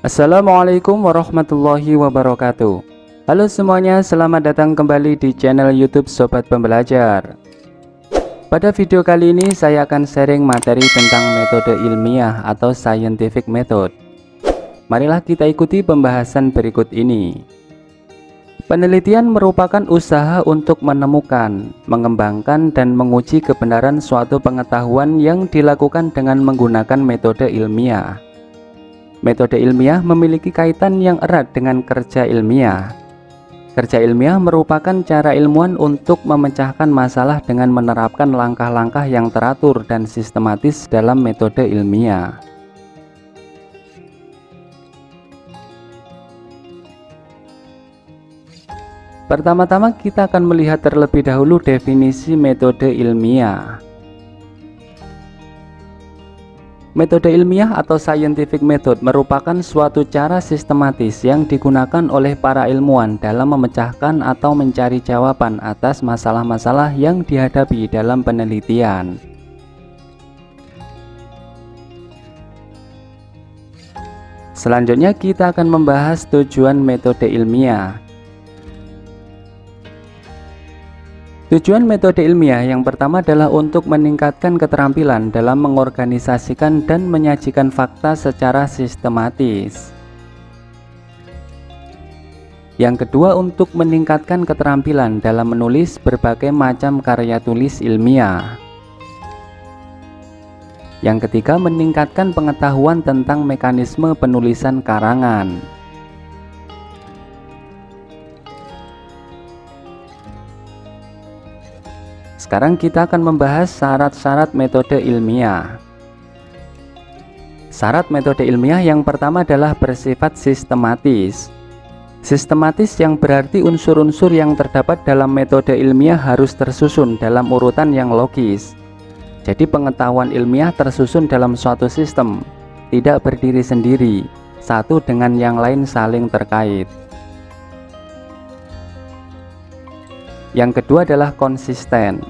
Assalamualaikum warahmatullahi wabarakatuh. Halo semuanya, selamat datang kembali di channel YouTube Sobat Pembelajar. Pada video kali ini saya akan sharing materi tentang metode ilmiah atau scientific method. Marilah kita ikuti pembahasan berikut ini. Penelitian merupakan usaha untuk menemukan, mengembangkan, dan menguji kebenaran suatu pengetahuan yang dilakukan dengan menggunakan metode ilmiah. Metode ilmiah memiliki kaitan yang erat dengan kerja ilmiah. Kerja ilmiah merupakan cara ilmuwan untuk memecahkan masalah dengan menerapkan langkah-langkah yang teratur dan sistematis dalam metode ilmiah. Pertama-tama kita akan melihat terlebih dahulu definisi metode ilmiah. Metode ilmiah atau scientific method merupakan suatu cara sistematis yang digunakan oleh para ilmuwan dalam memecahkan atau mencari jawaban atas masalah-masalah yang dihadapi dalam penelitian. Selanjutnya kita akan membahas tujuan metode ilmiah. Tujuan metode ilmiah yang pertama adalah untuk meningkatkan keterampilan dalam mengorganisasikan dan menyajikan fakta secara sistematis. Yang kedua, untuk meningkatkan keterampilan dalam menulis berbagai macam karya tulis ilmiah. Yang ketiga, meningkatkan pengetahuan tentang mekanisme penulisan karangan. Sekarang kita akan membahas syarat-syarat metode ilmiah. Syarat metode ilmiah yang pertama adalah bersifat sistematis. Sistematis yang berarti unsur-unsur yang terdapat dalam metode ilmiah harus tersusun dalam urutan yang logis. Jadi pengetahuan ilmiah tersusun dalam suatu sistem, tidak berdiri sendiri, satu dengan yang lain saling terkait. Yang kedua adalah konsisten.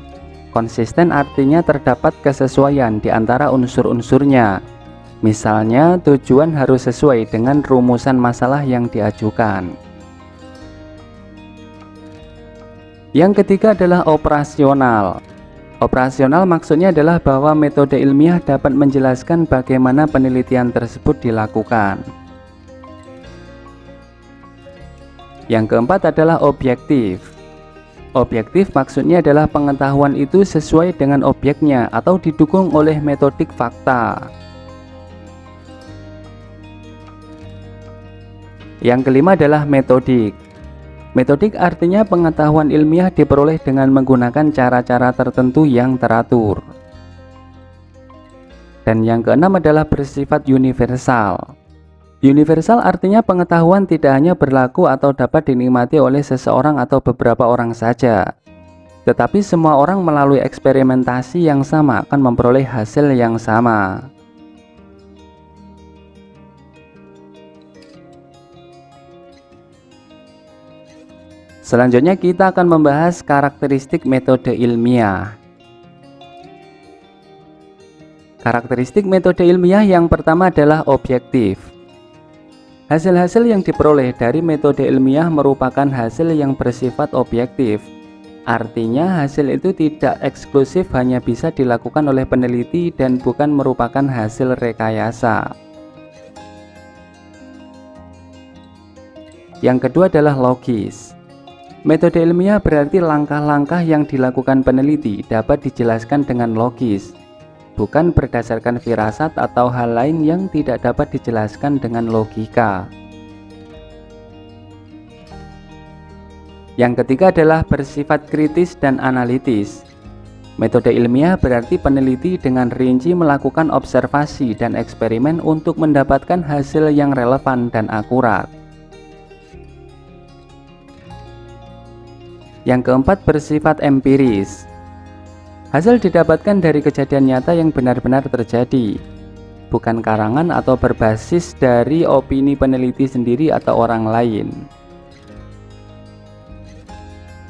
Konsisten artinya terdapat kesesuaian di antara unsur-unsurnya. Misalnya, tujuan harus sesuai dengan rumusan masalah yang diajukan. Yang ketiga adalah operasional. Operasional maksudnya adalah bahwa metode ilmiah dapat menjelaskan bagaimana penelitian tersebut dilakukan. Yang keempat adalah objektif. Objektif maksudnya adalah pengetahuan itu sesuai dengan objeknya atau didukung oleh metodik fakta. Yang kelima adalah metodik. Metodik artinya pengetahuan ilmiah diperoleh dengan menggunakan cara-cara tertentu yang teratur. Dan yang keenam adalah bersifat universal. Universal artinya pengetahuan tidak hanya berlaku atau dapat dinikmati oleh seseorang atau beberapa orang saja, tetapi semua orang melalui eksperimentasi yang sama akan memperoleh hasil yang sama. Selanjutnya kita akan membahas karakteristik metode ilmiah. Karakteristik metode ilmiah yang pertama adalah objektif. Hasil-hasil yang diperoleh dari metode ilmiah merupakan hasil yang bersifat objektif. Artinya hasil itu tidak eksklusif hanya bisa dilakukan oleh peneliti dan bukan merupakan hasil rekayasa. Yang kedua adalah logis. Metode ilmiah berarti langkah-langkah yang dilakukan peneliti dapat dijelaskan dengan logis, bukan berdasarkan firasat atau hal lain yang tidak dapat dijelaskan dengan logika. Yang ketiga adalah bersifat kritis dan analitis. Metode ilmiah berarti peneliti dengan rinci melakukan observasi dan eksperimen untuk mendapatkan hasil yang relevan dan akurat. Yang keempat bersifat empiris. Hasil didapatkan dari kejadian nyata yang benar-benar terjadi, bukan karangan atau berbasis dari opini peneliti sendiri atau orang lain.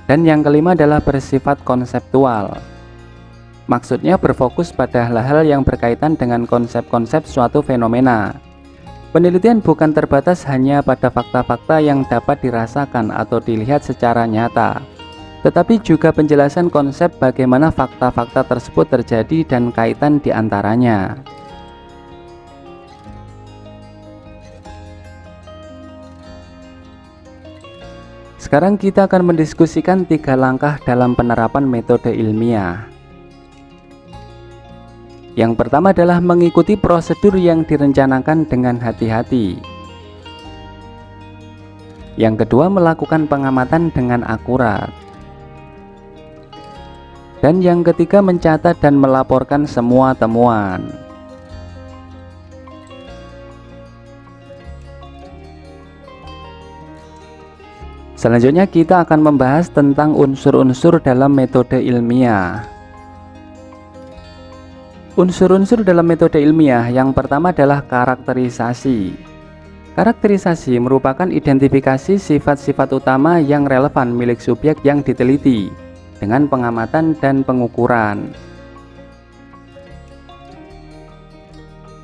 Dan yang kelima adalah bersifat konseptual. Maksudnya berfokus pada hal-hal yang berkaitan dengan konsep-konsep suatu fenomena. Penelitian bukan terbatas hanya pada fakta-fakta yang dapat dirasakan atau dilihat secara nyata, tetapi juga penjelasan konsep bagaimana fakta-fakta tersebut terjadi dan kaitan di antaranya. Sekarang kita akan mendiskusikan 3 langkah dalam penerapan metode ilmiah. Yang pertama adalah mengikuti prosedur yang direncanakan dengan hati-hati. Yang kedua, melakukan pengamatan dengan akurat. Dan yang ketiga, mencatat dan melaporkan semua temuan. Selanjutnya kita akan membahas tentang unsur-unsur dalam metode ilmiah. Unsur-unsur dalam metode ilmiah yang pertama adalah karakterisasi. Karakterisasi merupakan identifikasi sifat-sifat utama yang relevan milik subjek yang diteliti dengan pengamatan dan pengukuran.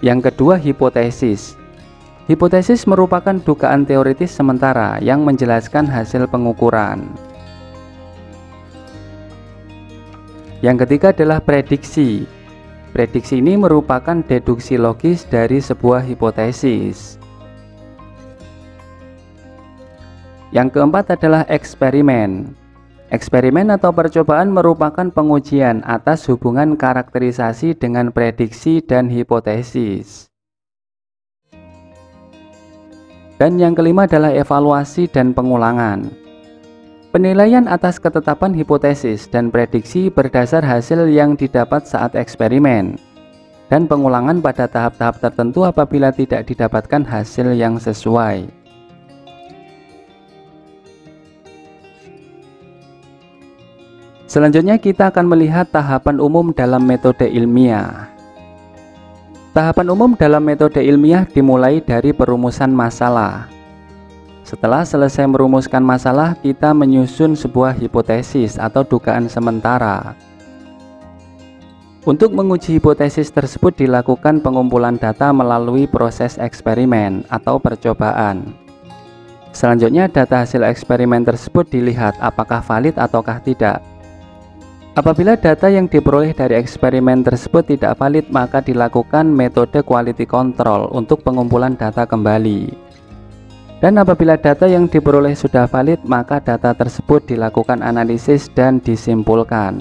Yang kedua, hipotesis. Hipotesis merupakan dugaan teoritis sementara yang menjelaskan hasil pengukuran. Yang ketiga adalah prediksi. Prediksi ini merupakan deduksi logis dari sebuah hipotesis. Yang keempat adalah eksperimen. Eksperimen atau percobaan merupakan pengujian atas hubungan karakterisasi dengan prediksi dan hipotesis. Dan yang kelima adalah evaluasi dan pengulangan. Penilaian atas ketetapan hipotesis dan prediksi berdasar hasil yang didapat saat eksperimen, dan pengulangan pada tahap-tahap tertentu apabila tidak didapatkan hasil yang sesuai. Selanjutnya kita akan melihat tahapan umum dalam metode ilmiah. Tahapan umum dalam metode ilmiah dimulai dari perumusan masalah. Setelah selesai merumuskan masalah, kita menyusun sebuah hipotesis atau dugaan sementara. Untuk menguji hipotesis tersebut dilakukan pengumpulan data melalui proses eksperimen atau percobaan. Selanjutnya data hasil eksperimen tersebut dilihat apakah valid ataukah tidak. Apabila data yang diperoleh dari eksperimen tersebut tidak valid, maka dilakukan metode quality control untuk pengumpulan data kembali. Dan apabila data yang diperoleh sudah valid, maka data tersebut dilakukan analisis dan disimpulkan.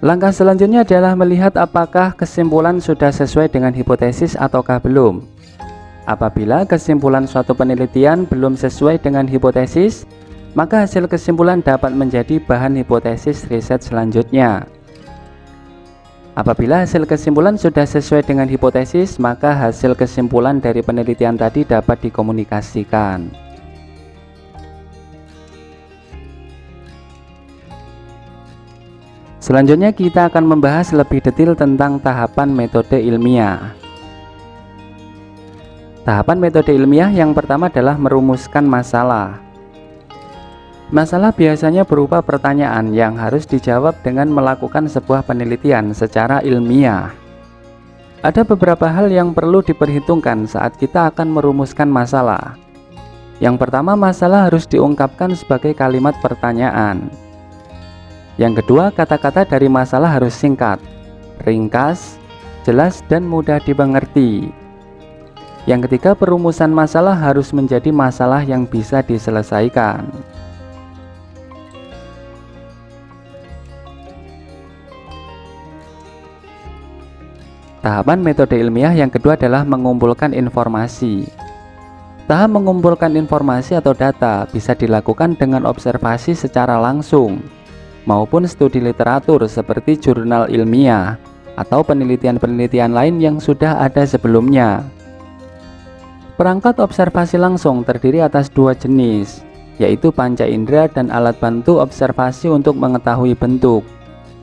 Langkah selanjutnya adalah melihat apakah kesimpulan sudah sesuai dengan hipotesis ataukah belum. Apabila kesimpulan suatu penelitian belum sesuai dengan hipotesis, maka hasil kesimpulan dapat menjadi bahan hipotesis riset selanjutnya. Apabila hasil kesimpulan sudah sesuai dengan hipotesis, maka hasil kesimpulan dari penelitian tadi dapat dikomunikasikan. Selanjutnya kita akan membahas lebih detail tentang tahapan metode ilmiah. Tahapan metode ilmiah yang pertama adalah merumuskan masalah. Masalah biasanya berupa pertanyaan yang harus dijawab dengan melakukan sebuah penelitian secara ilmiah. Ada beberapa hal yang perlu diperhitungkan saat kita akan merumuskan masalah. Yang pertama, masalah harus diungkapkan sebagai kalimat pertanyaan. Yang kedua, kata-kata dari masalah harus singkat, ringkas, jelas, dan mudah dimengerti. Yang ketiga, perumusan masalah harus menjadi masalah yang bisa diselesaikan. Tahapan metode ilmiah yang kedua adalah mengumpulkan informasi. Tahap mengumpulkan informasi atau data bisa dilakukan dengan observasi secara langsung maupun studi literatur seperti jurnal ilmiah atau penelitian-penelitian lain yang sudah ada sebelumnya. Perangkat observasi langsung terdiri atas 2 jenis, yaitu panca indera dan alat bantu observasi untuk mengetahui bentuk,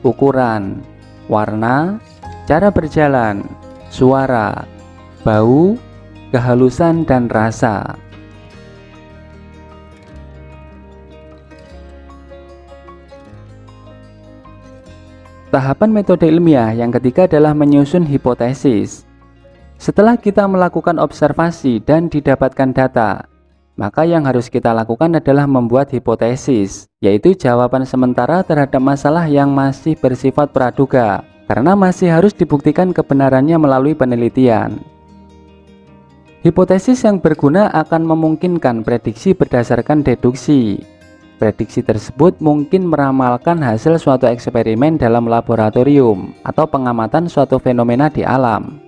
ukuran, warna, cara berjalan, suara, bau, kehalusan, dan rasa. Tahapan metode ilmiah yang ketiga adalah menyusun hipotesis. Setelah kita melakukan observasi dan didapatkan data, maka yang harus kita lakukan adalah membuat hipotesis, yaitu jawaban sementara terhadap masalah yang masih bersifat praduga, karena masih harus dibuktikan kebenarannya melalui penelitian. Hipotesis yang berguna akan memungkinkan prediksi berdasarkan deduksi. Prediksi tersebut mungkin meramalkan hasil suatu eksperimen dalam laboratorium atau pengamatan suatu fenomena di alam.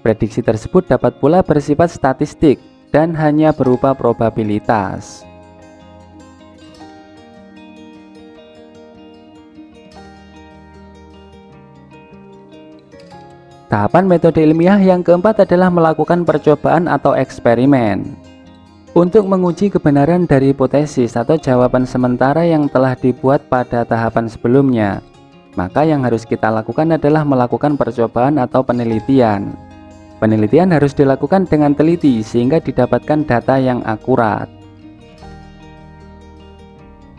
Prediksi tersebut dapat pula bersifat statistik dan hanya berupa probabilitas. Tahapan metode ilmiah yang keempat adalah melakukan percobaan atau eksperimen. Untuk menguji kebenaran dari hipotesis atau jawaban sementara yang telah dibuat pada tahapan sebelumnya, maka yang harus kita lakukan adalah melakukan percobaan atau penelitian. Penelitian harus dilakukan dengan teliti sehingga didapatkan data yang akurat.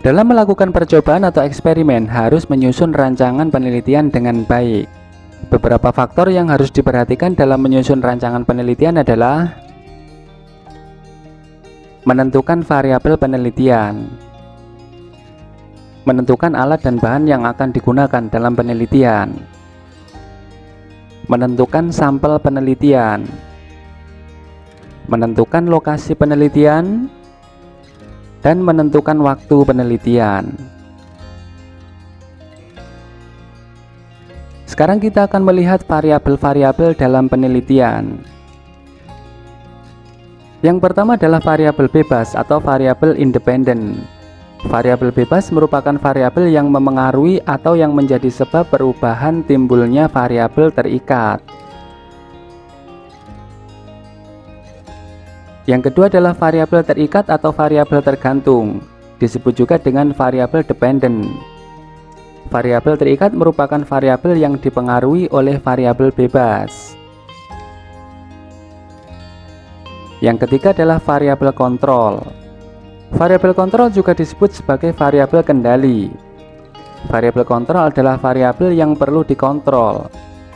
Dalam melakukan percobaan atau eksperimen harus menyusun rancangan penelitian dengan baik. Beberapa faktor yang harus diperhatikan dalam menyusun rancangan penelitian adalah menentukan variabel penelitian, menentukan alat dan bahan yang akan digunakan dalam penelitian, menentukan sampel penelitian, menentukan lokasi penelitian, dan menentukan waktu penelitian. Sekarang kita akan melihat variabel-variabel dalam penelitian. Yang pertama adalah variabel bebas atau variabel independen. Variabel bebas merupakan variabel yang memengaruhi atau yang menjadi sebab perubahan timbulnya variabel terikat. Yang kedua adalah variabel terikat atau variabel tergantung, disebut juga dengan variabel dependent. Variabel terikat merupakan variabel yang dipengaruhi oleh variabel bebas. Yang ketiga adalah variabel kontrol. Variabel kontrol juga disebut sebagai variabel kendali. Variabel kontrol adalah variabel yang perlu dikontrol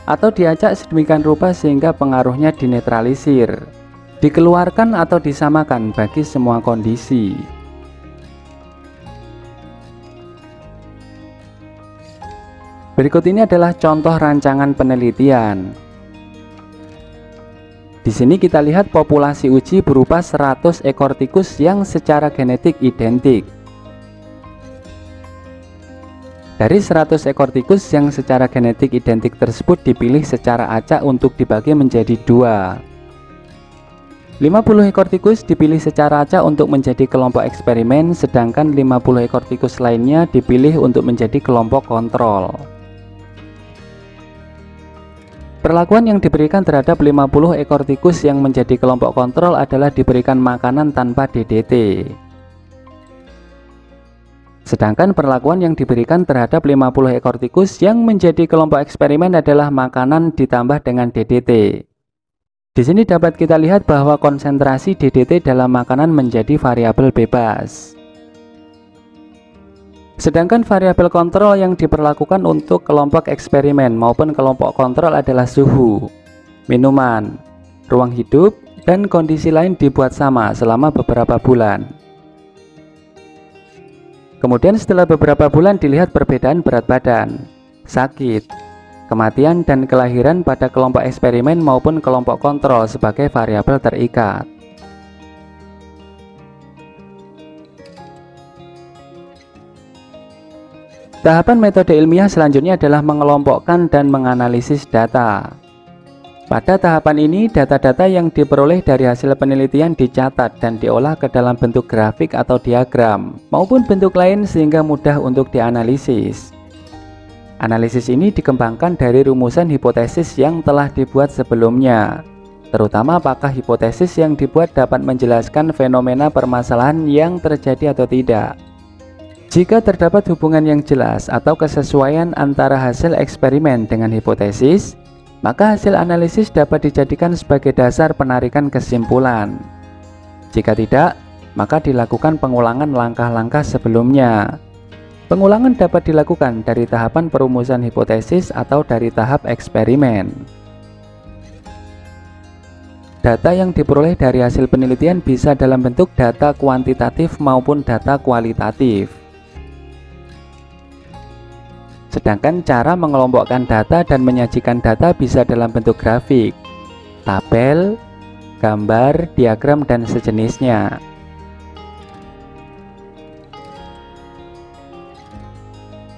atau diacak sedemikian rupa sehingga pengaruhnya dinetralisir, dikeluarkan atau disamakan bagi semua kondisi. Berikut ini adalah contoh rancangan penelitian. Di sini kita lihat populasi uji berupa 100 ekor tikus yang secara genetik identik. Dari 100 ekor tikus yang secara genetik identik tersebut dipilih secara acak untuk dibagi menjadi 2. 50 ekor tikus dipilih secara acak untuk menjadi kelompok eksperimen, sedangkan 50 ekor tikus lainnya dipilih untuk menjadi kelompok kontrol. Perlakuan yang diberikan terhadap 50 ekor tikus yang menjadi kelompok kontrol adalah diberikan makanan tanpa DDT. Sedangkan perlakuan yang diberikan terhadap 50 ekor tikus yang menjadi kelompok eksperimen adalah makanan ditambah dengan DDT. Di sini dapat kita lihat bahwa konsentrasi DDT dalam makanan menjadi variabel bebas. Sedangkan variabel kontrol yang diperlakukan untuk kelompok eksperimen maupun kelompok kontrol adalah suhu, minuman, ruang hidup, dan kondisi lain dibuat sama selama beberapa bulan. Kemudian setelah beberapa bulan dilihat perbedaan berat badan, sakit, kematian, dan kelahiran pada kelompok eksperimen maupun kelompok kontrol sebagai variabel terikat. Tahapan metode ilmiah selanjutnya adalah mengelompokkan dan menganalisis data. Pada tahapan ini, data-data yang diperoleh dari hasil penelitian dicatat dan diolah ke dalam bentuk grafik atau diagram, maupun bentuk lain sehingga mudah untuk dianalisis. Analisis ini dikembangkan dari rumusan hipotesis yang telah dibuat sebelumnya, terutama apakah hipotesis yang dibuat dapat menjelaskan fenomena permasalahan yang terjadi atau tidak. Jika terdapat hubungan yang jelas atau kesesuaian antara hasil eksperimen dengan hipotesis, maka hasil analisis dapat dijadikan sebagai dasar penarikan kesimpulan. Jika tidak, maka dilakukan pengulangan langkah-langkah sebelumnya. Pengulangan dapat dilakukan dari tahapan perumusan hipotesis atau dari tahap eksperimen. Data yang diperoleh dari hasil penelitian bisa dalam bentuk data kuantitatif maupun data kualitatif. Sedangkan cara mengelompokkan data dan menyajikan data bisa dalam bentuk grafik, tabel, gambar, diagram, dan sejenisnya.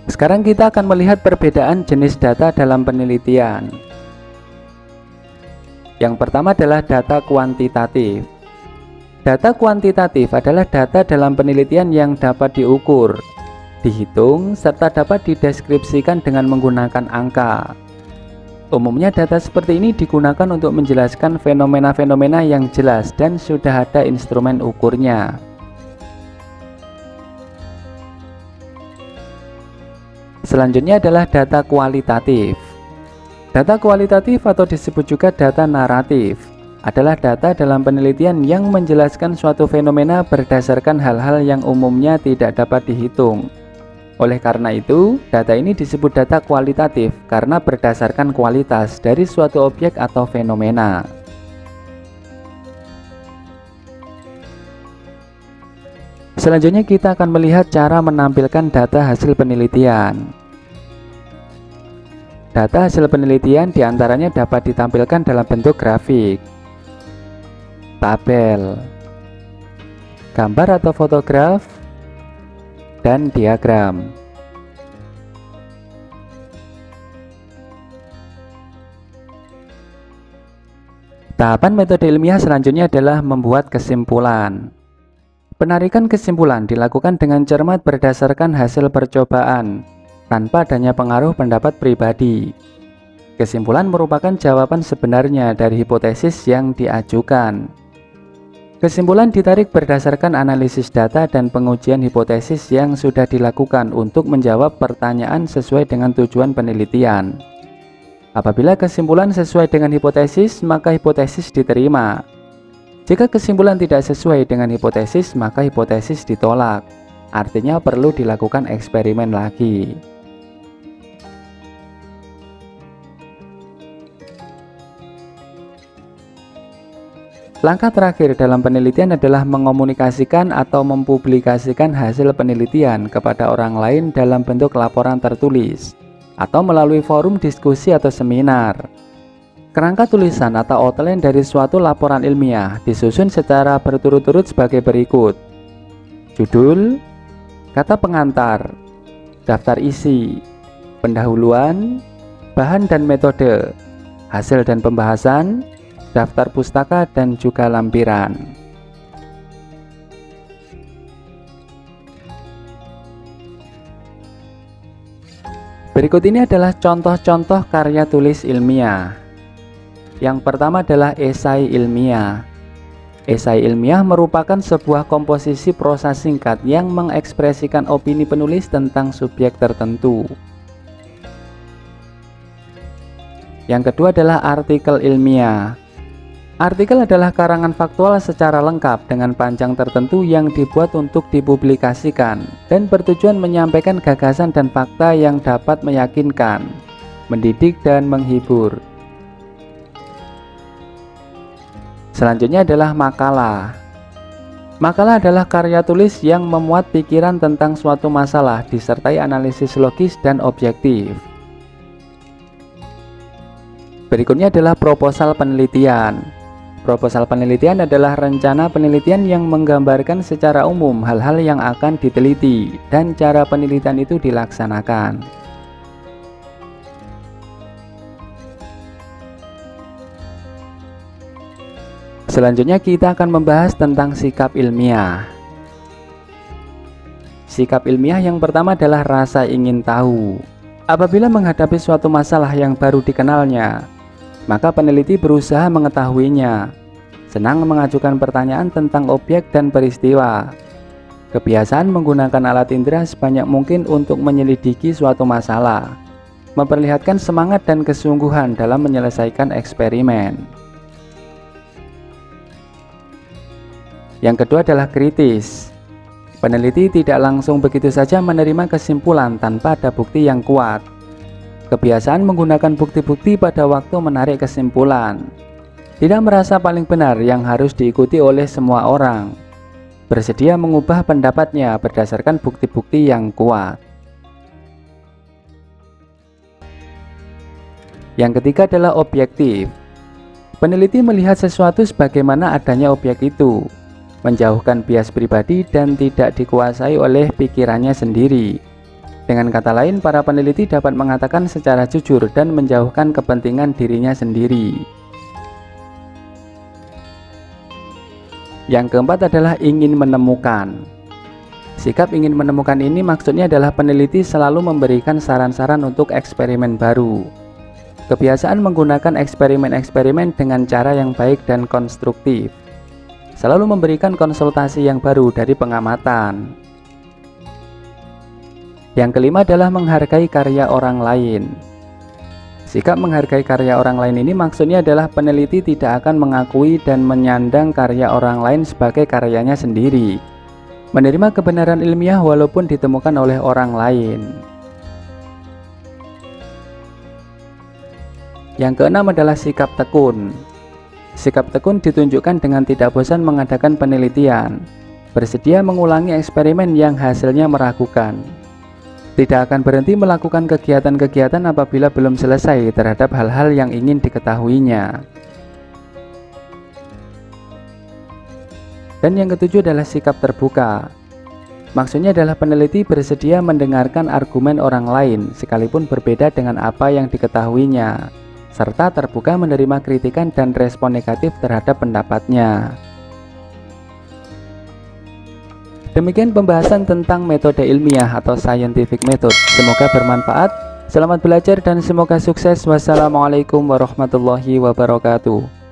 Sekarang kita akan melihat perbedaan jenis data dalam penelitian. Yang pertama adalah data kuantitatif. Data kuantitatif adalah data dalam penelitian yang dapat diukur, dihitung, serta dapat dideskripsikan dengan menggunakan angka. Umumnya data seperti ini digunakan untuk menjelaskan fenomena-fenomena yang jelas dan sudah ada instrumen ukurnya. Selanjutnya adalah data kualitatif. Data kualitatif atau disebut juga data naratif adalah data dalam penelitian yang menjelaskan suatu fenomena berdasarkan hal-hal yang umumnya tidak dapat dihitung. Oleh karena itu, data ini disebut data kualitatif karena berdasarkan kualitas dari suatu objek atau fenomena. Selanjutnya kita akan melihat cara menampilkan data hasil penelitian. Data hasil penelitian diantaranya dapat ditampilkan dalam bentuk grafik, tabel, gambar atau fotograf, dan diagram. Tahapan metode ilmiah selanjutnya adalah membuat kesimpulan. Penarikan kesimpulan dilakukan dengan cermat berdasarkan hasil percobaan, tanpa adanya pengaruh pendapat pribadi. Kesimpulan merupakan jawaban sebenarnya dari hipotesis yang diajukan. Kesimpulan ditarik berdasarkan analisis data dan pengujian hipotesis yang sudah dilakukan untuk menjawab pertanyaan sesuai dengan tujuan penelitian. Apabila kesimpulan sesuai dengan hipotesis, maka hipotesis diterima. Jika kesimpulan tidak sesuai dengan hipotesis, maka hipotesis ditolak. Artinya perlu dilakukan eksperimen lagi. Langkah terakhir dalam penelitian adalah mengomunikasikan atau mempublikasikan hasil penelitian kepada orang lain dalam bentuk laporan tertulis atau melalui forum diskusi atau seminar. Kerangka tulisan atau outline dari suatu laporan ilmiah disusun secara berturut-turut sebagai berikut: judul, kata pengantar, daftar isi, pendahuluan, bahan dan metode, hasil dan pembahasan, daftar pustaka, dan juga lampiran. Berikut ini adalah contoh-contoh karya tulis ilmiah. Yang pertama adalah esai ilmiah. Esai ilmiah merupakan sebuah komposisi prosa singkat yang mengekspresikan opini penulis tentang subjek tertentu. Yang kedua adalah artikel ilmiah. Artikel adalah karangan faktual secara lengkap dengan panjang tertentu yang dibuat untuk dipublikasikan dan bertujuan menyampaikan gagasan dan fakta yang dapat meyakinkan, mendidik, dan menghibur. Selanjutnya adalah makalah. Makalah adalah karya tulis yang memuat pikiran tentang suatu masalah disertai analisis logis dan objektif. Berikutnya adalah proposal penelitian. Proposal penelitian adalah rencana penelitian yang menggambarkan secara umum hal-hal yang akan diteliti dan cara penelitian itu dilaksanakan. Selanjutnya kita akan membahas tentang sikap ilmiah. Sikap ilmiah yang pertama adalah rasa ingin tahu. Apabila menghadapi suatu masalah yang baru dikenalnya, maka peneliti berusaha mengetahuinya, senang mengajukan pertanyaan tentang objek dan peristiwa. Kebiasaan menggunakan alat indera sebanyak mungkin untuk menyelidiki suatu masalah, memperlihatkan semangat dan kesungguhan dalam menyelesaikan eksperimen. Yang kedua adalah kritis. Peneliti tidak langsung begitu saja menerima kesimpulan tanpa ada bukti yang kuat. Kebiasaan menggunakan bukti-bukti pada waktu menarik kesimpulan. Tidak merasa paling benar yang harus diikuti oleh semua orang. Bersedia mengubah pendapatnya berdasarkan bukti-bukti yang kuat. Yang ketiga adalah objektif. Peneliti melihat sesuatu sebagaimana adanya objek itu, menjauhkan bias pribadi dan tidak dikuasai oleh pikirannya sendiri. Dengan kata lain, para peneliti dapat mengatakan secara jujur dan menjauhkan kepentingan dirinya sendiri. Yang keempat adalah ingin menemukan. Sikap ingin menemukan ini maksudnya adalah peneliti selalu memberikan saran-saran untuk eksperimen baru. Kebiasaan menggunakan eksperimen-eksperimen dengan cara yang baik dan konstruktif. Selalu memberikan konsultasi yang baru dari pengamatan. Yang kelima adalah menghargai karya orang lain. Sikap menghargai karya orang lain ini maksudnya adalah peneliti tidak akan mengakui dan menyandang karya orang lain sebagai karyanya sendiri. Menerima kebenaran ilmiah walaupun ditemukan oleh orang lain. Yang keenam adalah sikap tekun. Sikap tekun ditunjukkan dengan tidak bosan mengadakan penelitian, bersedia mengulangi eksperimen yang hasilnya meragukan. Tidak akan berhenti melakukan kegiatan-kegiatan apabila belum selesai terhadap hal-hal yang ingin diketahuinya. Dan yang ketujuh adalah sikap terbuka. Maksudnya adalah peneliti bersedia mendengarkan argumen orang lain sekalipun berbeda dengan apa yang diketahuinya, serta terbuka menerima kritikan dan respon negatif terhadap pendapatnya. Demikian pembahasan tentang metode ilmiah atau scientific method. Semoga bermanfaat. Selamat belajar dan semoga sukses. Wassalamualaikum warahmatullahi wabarakatuh.